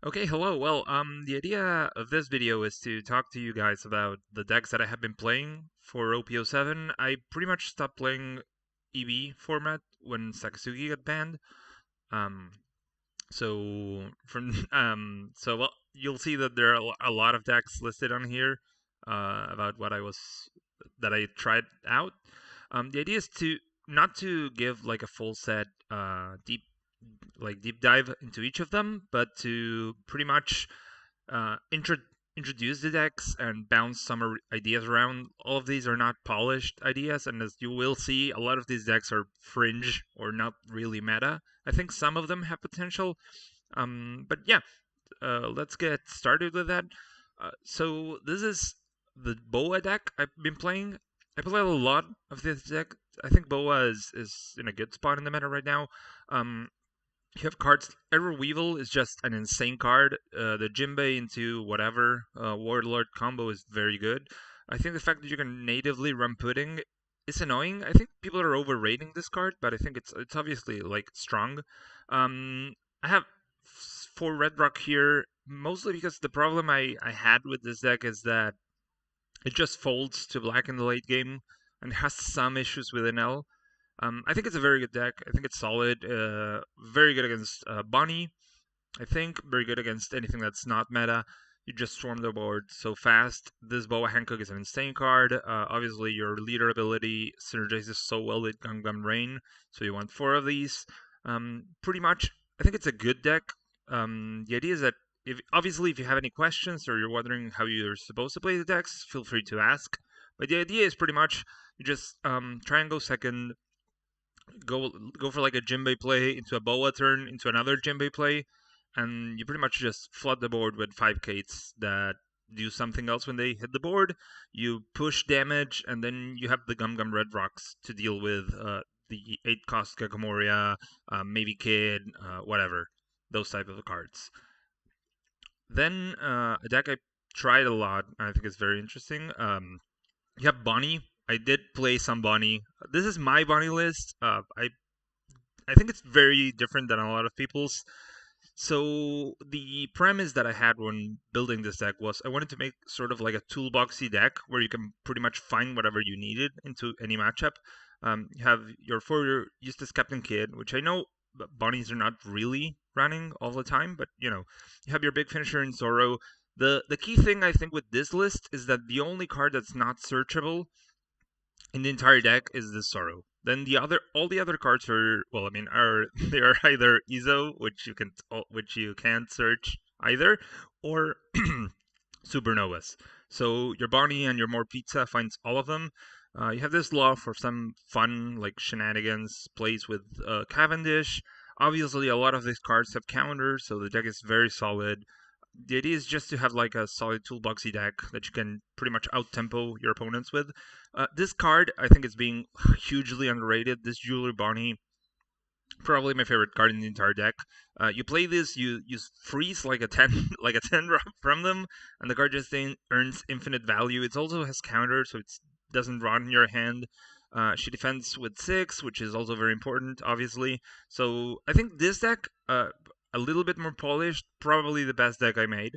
Okay, hello. Well, the idea of this video is to talk to you guys about the decks that I have been playing for OP-07. I pretty much stopped playing EV format when Sakazuki got banned. Um, well, you'll see that there are a lot of decks listed on here about that I tried out. The idea is to not to give like a full set deep dive into each of them, but to pretty much introduce the decks and bounce some ideas around. All of these are not polished ideas, and as you will see, a lot of these decks are fringe or not really meta. I think some of them have potential, but yeah, let's get started with that. So this is the Boa deck I've been playing. I play a lot of this deck. I think Boa is in a good spot in the meta right now. Um, you have cards. Every Weevil is just an insane card. The Jinbei into whatever Warlord combo is very good. I think the fact that you can natively run Pudding is annoying. I think people are overrating this card, but I think it's obviously like strong. I have four Red Rock here, mostly because the problem I had with this deck is that it just folds to black in the late game and has some issues with NL. I think it's a very good deck. I think it's solid. Very good against Bonney. I think very good against anything that's not meta. You just storm the board so fast. This Boa Hancock is an insane card. Obviously, your leader ability synergizes so well with Gangnam Rain, so you want four of these. Pretty much, I think it's a good deck. The idea is that if you have any questions or you're wondering how you're supposed to play the decks, feel free to ask. But the idea is pretty much you just try and go second, go for like a Jinbei play into a Boa turn into another Jinbei play, and you pretty much just flood the board with 5Ks that do something else when they hit the board. You push damage, and then you have the Gum Gum Red Rocks to deal with the 8 cost Kakemoria, maybe Kid, whatever, those type of cards. Then a deck I tried a lot, and I think it's very interesting. You have Bonney. I did play some Bonney. This is my Bonney list. I think it's very different than a lot of people's. So the premise that I had when building this deck was I wanted to make sort of like a toolboxy deck where you can pretty much find whatever you needed into any matchup. You have your for Eustace Captain Kid, which I know bunnies are not really running all the time, but you have your big finisher in Zoro. The key thing I think with this list is that the only card that's not searchable in the entire deck is the Sorrow. Then all the other cards are, well, I mean, are they are either Izo, which you can't search either, or Supernovas. So your Barney and your More Pizza finds all of them. You have this law for some fun like shenanigans plays with Cavendish. Obviously, a lot of these cards have counters, so the deck is very solid. The idea is just to have like a solid toolboxy deck that you can pretty much out tempo your opponents with. This card, I think, is being hugely underrated. This Jewelry Bonnie, probably my favorite card in the entire deck. You play this, you freeze like a 10 like a 10 from them, and the card just earns infinite value. It also has counter, so it doesn't rot in your hand. She defends with 6, which is also very important, obviously. So I think this deck, a little bit more polished, probably the best deck I made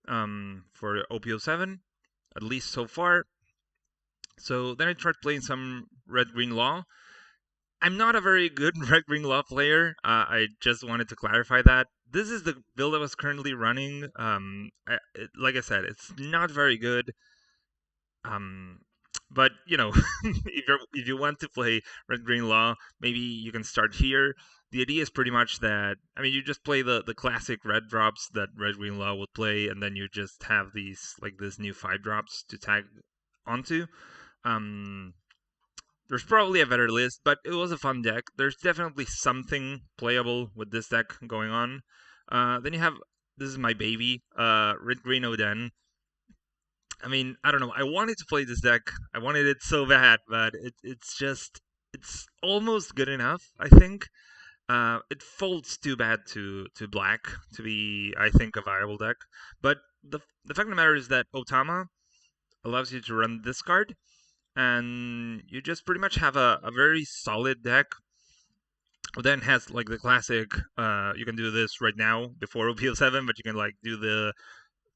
for OP-07, at least so far. So then I tried playing some Red Green Law. I'm not a very good Red Green Law player. I just wanted to clarify that. This is the build I was currently running. Like I said, it's not very good. Um, but if you want to play Red Green Law, maybe you can start here. The idea is pretty much that you just play the classic red drops that Red Green Law would play, and then you just have these like this new 5 drops to tag onto. Um, there's probably a better list, but it was a fun deck. There's definitely something playable with this deck going on. Then you have this is my baby, Red Green Oden. I mean, I don't know. I wanted to play this deck. I wanted it so bad, but it's almost good enough. I think it folds too bad to black to be, I think, a viable deck. But the fact of the matter is that Otama allows you to run this card, and you just pretty much have a very solid deck. Oden has like the classic. You can do this right now before OP-07, but you can like do the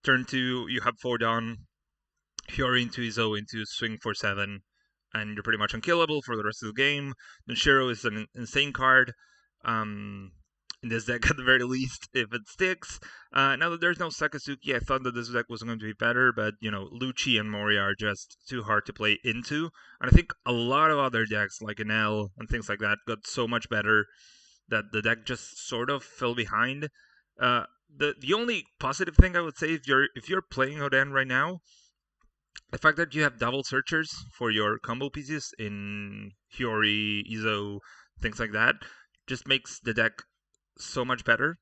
turn two. You have four down, Hyori into Izo into swing for seven, and you're pretty much unkillable for the rest of the game. Then Shiro is an insane card. Um, in this deck, at the very least, if it sticks. Now that there's no Sakazuki, I thought that this deck was going to be better, but Lucci and Moria are just too hard to play into. And I think a lot of other decks, like Enel and things like that, got so much better that the deck just sort of fell behind. The only positive thing I would say, if you're playing Oden right now, the fact that you have double searchers for your combo pieces in Hyori, Izo, things like that, just makes the deck so much better.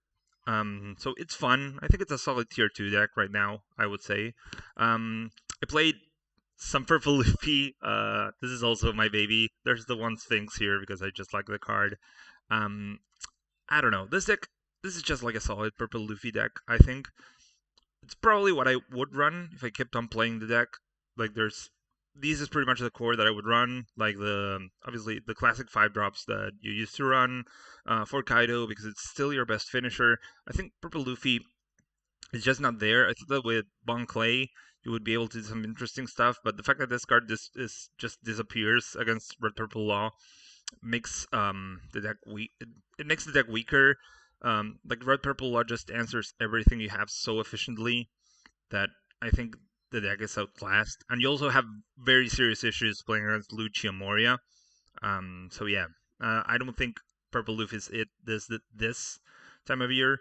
So it's fun. I think it's a solid tier 2 deck right now, I would say. I played some Purple Luffy. This is also my baby. There's the one Sphinx here because I just like the card. Um, I don't know. This is just like a solid Purple Luffy deck, I think. It's probably what I would run if I kept on playing the deck. Like these is pretty much the core that I would run. Like the obviously the classic 5 drops that you used to run for Kaido because it's still your best finisher. I think Purple Luffy is just not there. I thought that with Bon Clay you would be able to do some interesting stuff, but the fact that this card just disappears against Red Purple Law makes the deck weak. It makes the deck weaker. Like Red Purple Law just answers everything you have so efficiently that I think the deck is outclassed. And you also have very serious issues playing against Lucia Moria. So yeah, I don't think Purple Luffy is it this time of year.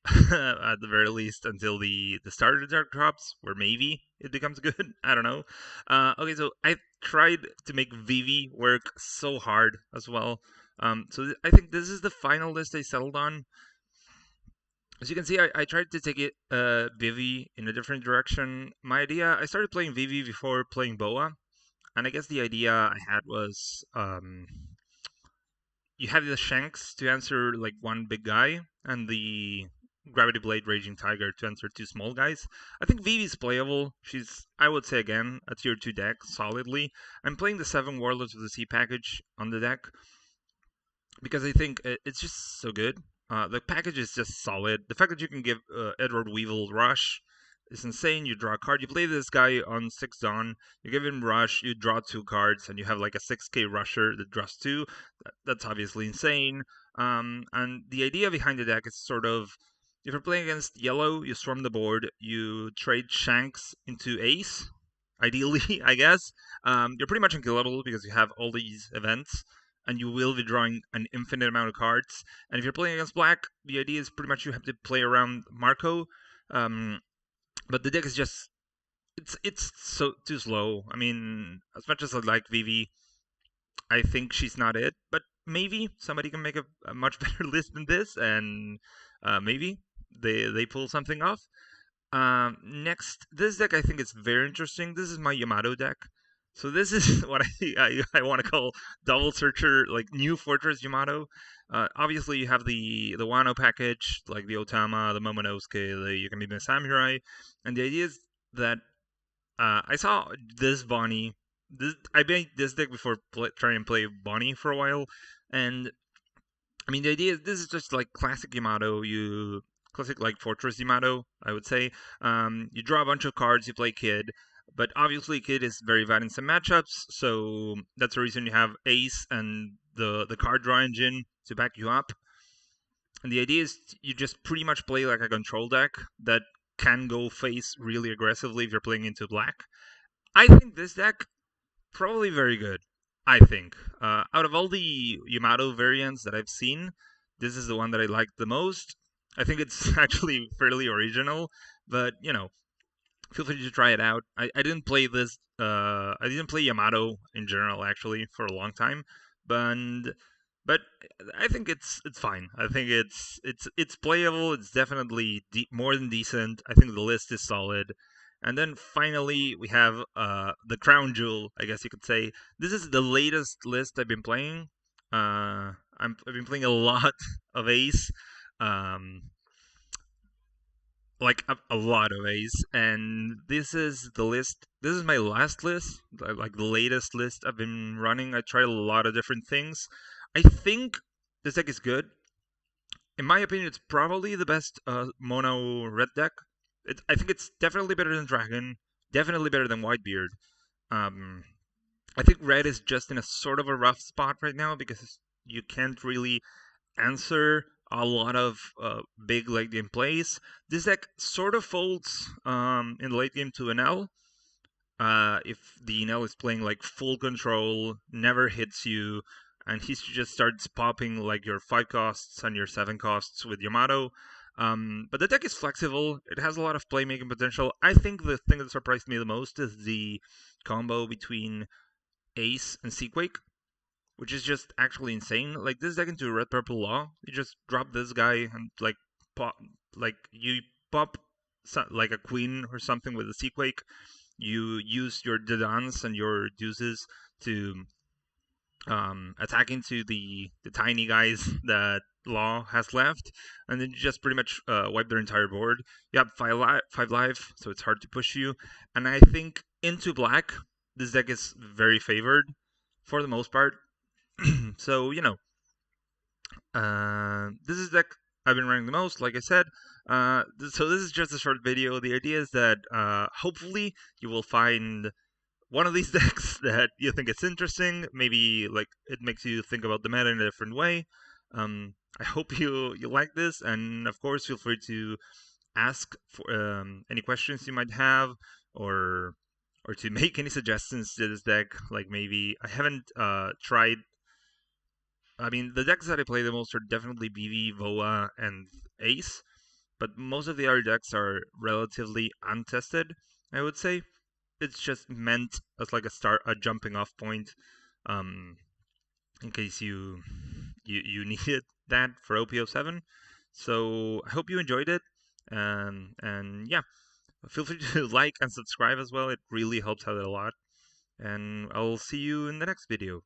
At the very least, until the starter dark drops, where maybe it becomes good. I don't know. Okay, so I tried to make Vivi work so hard as well. I think this is the final list I settled on. As you can see, I tried to take it Vivi in a different direction. My idea, I started playing Vivi before playing Boa, and I guess the idea I had was you have the Shanks to answer like one big guy, and the Gravity Blade Raging Tiger to answer two small guys. I think Vivi's playable. She's, I would say again, a tier 2 deck solidly. I'm playing the 7 Warlords of the Sea package on the deck because I think it's just so good. The package is just solid. The fact that you can give Edward Weevil Rush is insane. You draw a card. You play this guy on 6 Dawn. You give him Rush. You draw 2 cards, and you have like a 6K Rusher that draws 2. That's obviously insane. And the idea behind the deck is sort of if you're playing against yellow, you swarm the board. You trade Shanks into Ace. Ideally, I guess. You're pretty much unkillable because you have all these events and you will be drawing an infinite amount of cards. And if you're playing against black, the idea is pretty much you have to play around Marco. Um, but the deck is just it's so too slow. I mean, as much as I like Vivi, I think she's not it. But maybe somebody can make a much better list than this, and maybe they pull something off. Next, this deck I think is very interesting. This is my Yamato deck. So this is what I want to call double searcher, like new Fortress Yamato. Obviously, you have the Wano package, like the Otama, the Momonosuke, the Yukimime Samurai, and the idea is that I saw this Bonney. I made this deck before trying and play Bonney for a while, and I mean, the idea is this is just like classic Yamato. You classic like Fortress Yamato, I would say. You draw a bunch of cards, you play Kid, but obviously Kid is very bad in some matchups, so that's the reason you have Ace and the card draw engine to back you up. And the idea is you just pretty much play like a control deck that can go face really aggressively if you're playing into black. I think this deck probably very good. I think out of all the Yamato variants that I've seen, this is the one that I like the most. I think it's actually fairly original, but feel free to try it out. I didn't play this. I didn't play Yamato in general actually for a long time, but but I think it's fine. I think it's playable. It's definitely more than decent. I think the list is solid. And then finally we have the crown jewel, I guess you could say. This is the latest list I've been playing. I've been playing a lot of Ace. Um, like a lot of ways, and this is the list. This is my last list, like the latest list I've been running. I tried a lot of different things. I think This deck is good. In my opinion, it's probably the best mono red deck. I think it's definitely better than Dragon, definitely better than Whitebeard. Um, I think red is just in a sort of a rough spot right now because you can't really answer a lot of big late game plays. This deck sort of folds in the late game to an L. If the Nell is playing like full control, never hits you, and he just starts popping like your 5 costs and your 7 costs with Yamato. But the deck is flexible. It has a lot of playmaking potential. I think the thing that surprised me the most is the combo between Ace and Seaquake, which is just actually insane. Like this deck into red purple law, you just drop this guy and like pop, like you pop like a queen or something with a Seaquake. You use your Dodons and your Deuces to attack into the tiny guys that Law has left, and then you just pretty much wipe their entire board. You have 5 life, so it's hard to push you. And I think into black, this deck is very favored for the most part. So this is the deck I've been running the most, like I said. So this is just a short video. The idea is that hopefully you will find one of these decks that you think it's interesting. Maybe like it makes you think about the meta in a different way. I hope you like this, and of course feel free to ask for any questions you might have, or to make any suggestions to this deck. Like maybe I haven't tried. I mean, the decks that I play the most are definitely Vivi, Voa, and Ace, but most of the other decks are relatively untested, I would say. It's just meant as like a jumping off point, um, in case you needed that for OP-07. So I hope you enjoyed it, and yeah, feel free to like and subscribe as well. It really helps out a lot, and I'll see you in the next video.